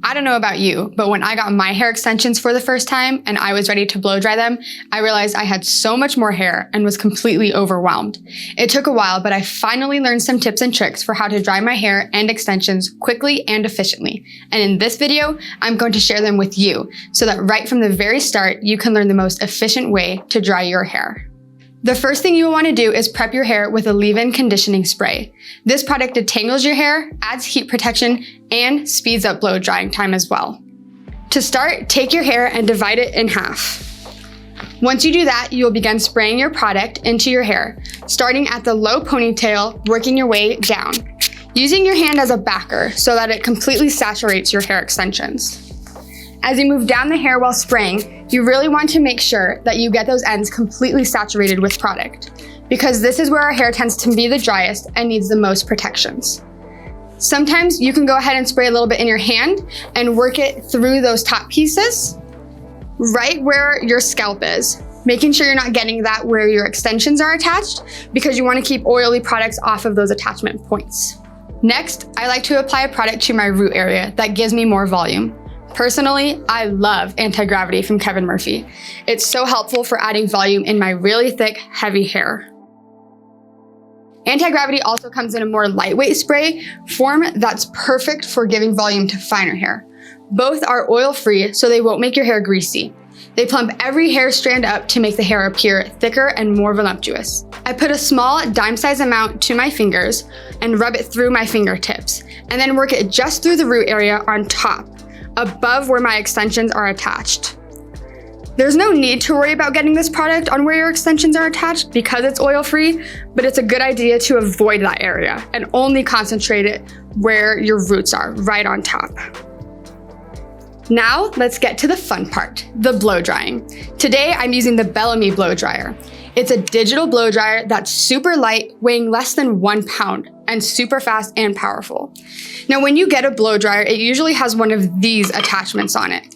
I don't know about you, but when I got my hair extensions for the first time and I was ready to blow dry them, I realized I had so much more hair and was completely overwhelmed. It took a while, but I finally learned some tips and tricks for how to dry my hair and extensions quickly and efficiently. And in this video, I'm going to share them with you so that right from the very start, you can learn the most efficient way to dry your hair. The first thing you will want to do is prep your hair with a leave-in conditioning spray. This product detangles your hair, adds heat protection, and speeds up blow drying time as well. To start, take your hair and divide it in half. Once you do that, you will begin spraying your product into your hair, starting at the low ponytail, working your way down, using your hand as a backer so that it completely saturates your hair extensions. As you move down the hair while spraying, you really want to make sure that you get those ends completely saturated with product, because this is where our hair tends to be the driest and needs the most protections. Sometimes you can go ahead and spray a little bit in your hand and work it through those top pieces, right where your scalp is, making sure you're not getting that where your extensions are attached, because you want to keep oily products off of those attachment points. Next, I like to apply a product to my root area that gives me more volume. Personally, I love Anti-Gravity from Kevin Murphy. It's so helpful for adding volume in my really thick, heavy hair. Anti-Gravity also comes in a more lightweight spray form that's perfect for giving volume to finer hair. Both are oil-free, so they won't make your hair greasy. They plump every hair strand up to make the hair appear thicker and more voluptuous. I put a small dime-size amount to my fingers and rub it through my fingertips, and then work it just through the root area on top, above where my extensions are attached. There's no need to worry about getting this product on where your extensions are attached because it's oil-free, but it's a good idea to avoid that area and only concentrate it where your roots are, right on top. Now let's get to the fun part, the blow drying. Today I'm using the Bellamy blow dryer. It's a digital blow dryer that's super light, weighing less than 1 pound, and super fast and powerful. Now, when you get a blow dryer, it usually has one of these attachments on it.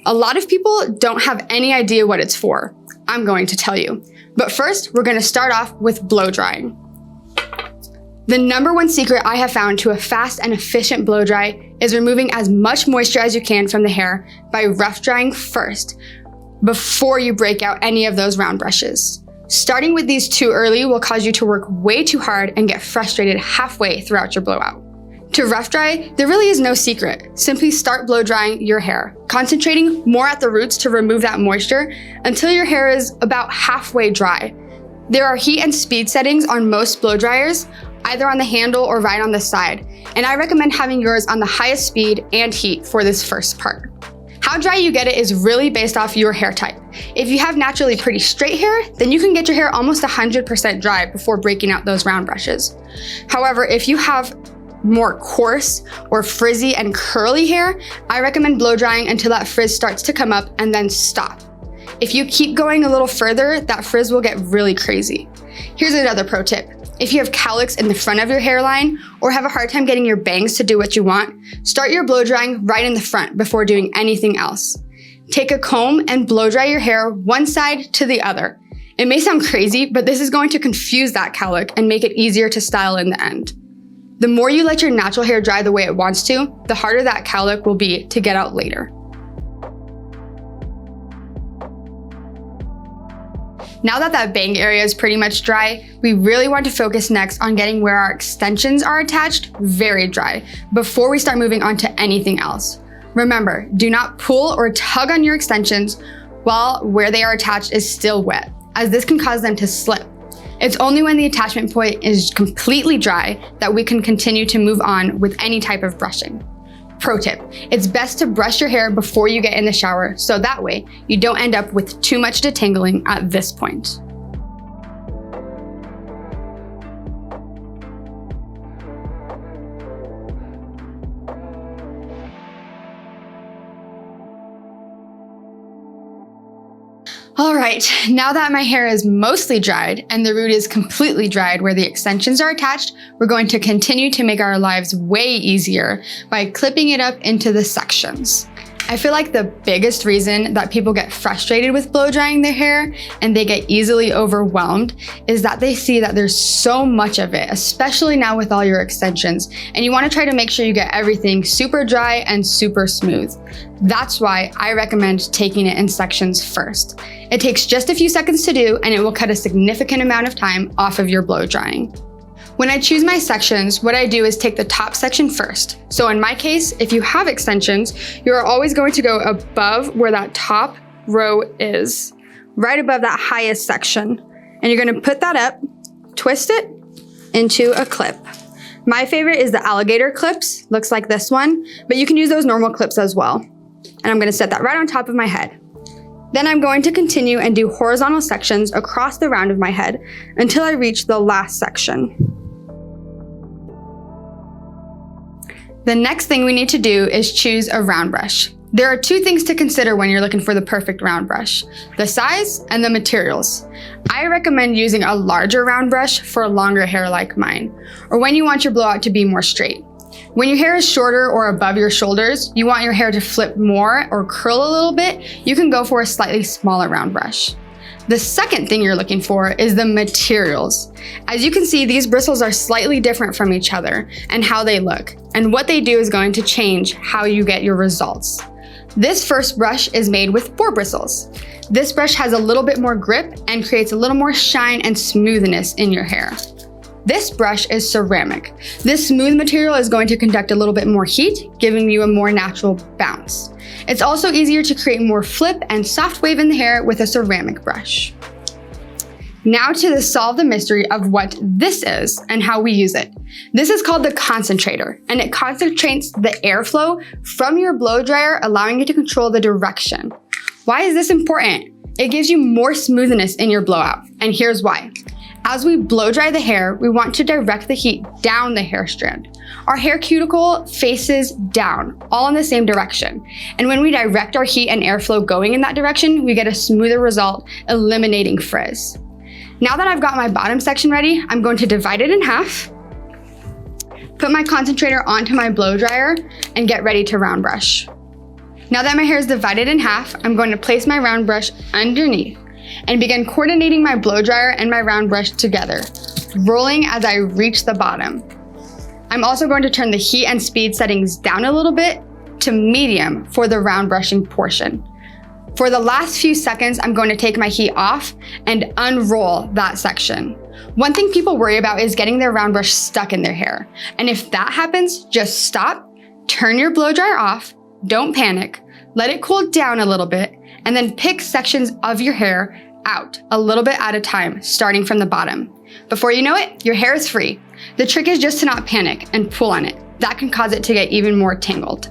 A lot of people don't have any idea what it's for. I'm going to tell you. But first, we're going to start off with blow drying. The #1 secret I have found to a fast and efficient blow dry is removing as much moisture as you can from the hair by rough drying first, before you break out any of those round brushes. Starting with these too early will cause you to work way too hard and get frustrated halfway throughout your blowout. To rough dry, there really is no secret. Simply start blow drying your hair, concentrating more at the roots to remove that moisture until your hair is about halfway dry. There are heat and speed settings on most blow dryers, either on the handle or right on the side, and I recommend having yours on the highest speed and heat for this first part. How dry you get it is really based off your hair type. If you have naturally pretty straight hair, then you can get your hair almost 100% dry before breaking out those round brushes. However, if you have more coarse or frizzy and curly hair, I recommend blow drying until that frizz starts to come up and then stop. If you keep going a little further, that frizz will get really crazy. Here's another pro tip. If you have cowlicks in the front of your hairline or have a hard time getting your bangs to do what you want, start your blow drying right in the front before doing anything else. Take a comb and blow dry your hair one side to the other. It may sound crazy, but this is going to confuse that cowlick and make it easier to style in the end. The more you let your natural hair dry the way it wants to, the harder that cowlick will be to get out later. Now that bang area is pretty much dry, we really want to focus next on getting where our extensions are attached very dry before we start moving on to anything else. Remember, do not pull or tug on your extensions while where they are attached is still wet, as this can cause them to slip. It's only when the attachment point is completely dry that we can continue to move on with any type of brushing. Pro tip, it's best to brush your hair before you get in the shower, so that way you don't end up with too much detangling at this point. All right, now that my hair is mostly dried and the root is completely dried where the extensions are attached, we're going to continue to make our lives way easier by clipping it up into the sections. I feel like the biggest reason that people get frustrated with blow drying their hair and they get easily overwhelmed is that they see that there's so much of it, especially now with all your extensions, and you want to try to make sure you get everything super dry and super smooth. That's why I recommend taking it in sections first. It takes just a few seconds to do, and it will cut a significant amount of time off of your blow drying. When I choose my sections, what I do is take the top section first. So in my case, if you have extensions, you're always going to go above where that top row is, right above that highest section. And you're gonna put that up, twist it into a clip. My favorite is the alligator clips, looks like this one, but you can use those normal clips as well. And I'm gonna set that right on top of my head. Then I'm going to continue and do horizontal sections across the round of my head until I reach the last section. The next thing we need to do is choose a round brush. There are two things to consider when you're looking for the perfect round brush: the size and the materials. I recommend using a larger round brush for longer hair like mine, or when you want your blowout to be more straight. When your hair is shorter or above your shoulders, you want your hair to flip more or curl a little bit, you can go for a slightly smaller round brush. The second thing you're looking for is the materials. As you can see, these bristles are slightly different from each other and how they look, and what they do is going to change how you get your results. This first brush is made with boar bristles. This brush has a little bit more grip and creates a little more shine and smoothness in your hair. This brush is ceramic. This smooth material is going to conduct a little bit more heat, giving you a more natural bounce. It's also easier to create more flip and soft wave in the hair with a ceramic brush. Now to solve the mystery of what this is and how we use it. This is called the concentrator, and it concentrates the airflow from your blow dryer, allowing you to control the direction. Why is this important? It gives you more smoothness in your blowout, and here's why. As we blow dry the hair, we want to direct the heat down the hair strand. Our hair cuticle faces down, all in the same direction. And when we direct our heat and airflow going in that direction, we get a smoother result, eliminating frizz. Now that I've got my bottom section ready, I'm going to divide it in half, put my concentrator onto my blow dryer, and get ready to round brush. Now that my hair is divided in half, I'm going to place my round brush underneath and begin coordinating my blow dryer and my round brush together, rolling as I reach the bottom. I'm also going to turn the heat and speed settings down a little bit to medium for the round brushing portion. For the last few seconds, I'm going to take my heat off and unroll that section. One thing people worry about is getting their round brush stuck in their hair. And if that happens, just stop, turn your blow dryer off, don't panic, let it cool down a little bit, and then pick sections of your hair out a little bit at a time, starting from the bottom. Before you know it, your hair is free. The trick is just to not panic and pull on it. That can cause it to get even more tangled.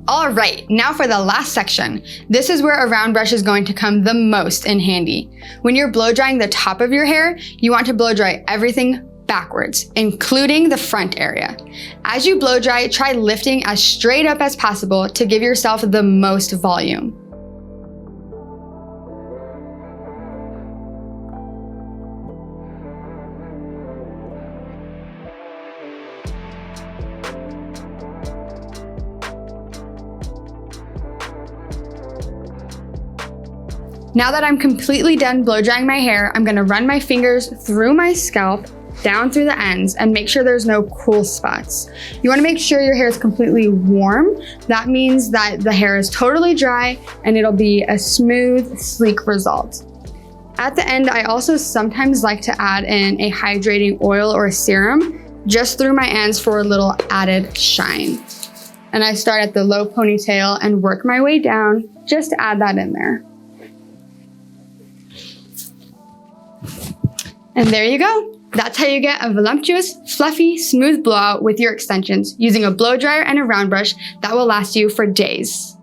All right, now for the last section. This is where a round brush is going to come the most in handy. When you're blow drying the top of your hair, you want to blow dry everything backwards, including the front area. As you blow dry, try lifting as straight up as possible to give yourself the most volume. Now that I'm completely done blow drying my hair, I'm gonna run my fingers through my scalp, down through the ends, and make sure there's no cool spots. You wanna make sure your hair is completely warm. That means that the hair is totally dry and it'll be a smooth, sleek result. At the end, I also sometimes like to add in a hydrating oil or a serum just through my ends for a little added shine. And I start at the low ponytail and work my way down just to add that in there. And there you go. That's how you get a voluptuous, fluffy, smooth blowout with your extensions using a blow dryer and a round brush that will last you for days.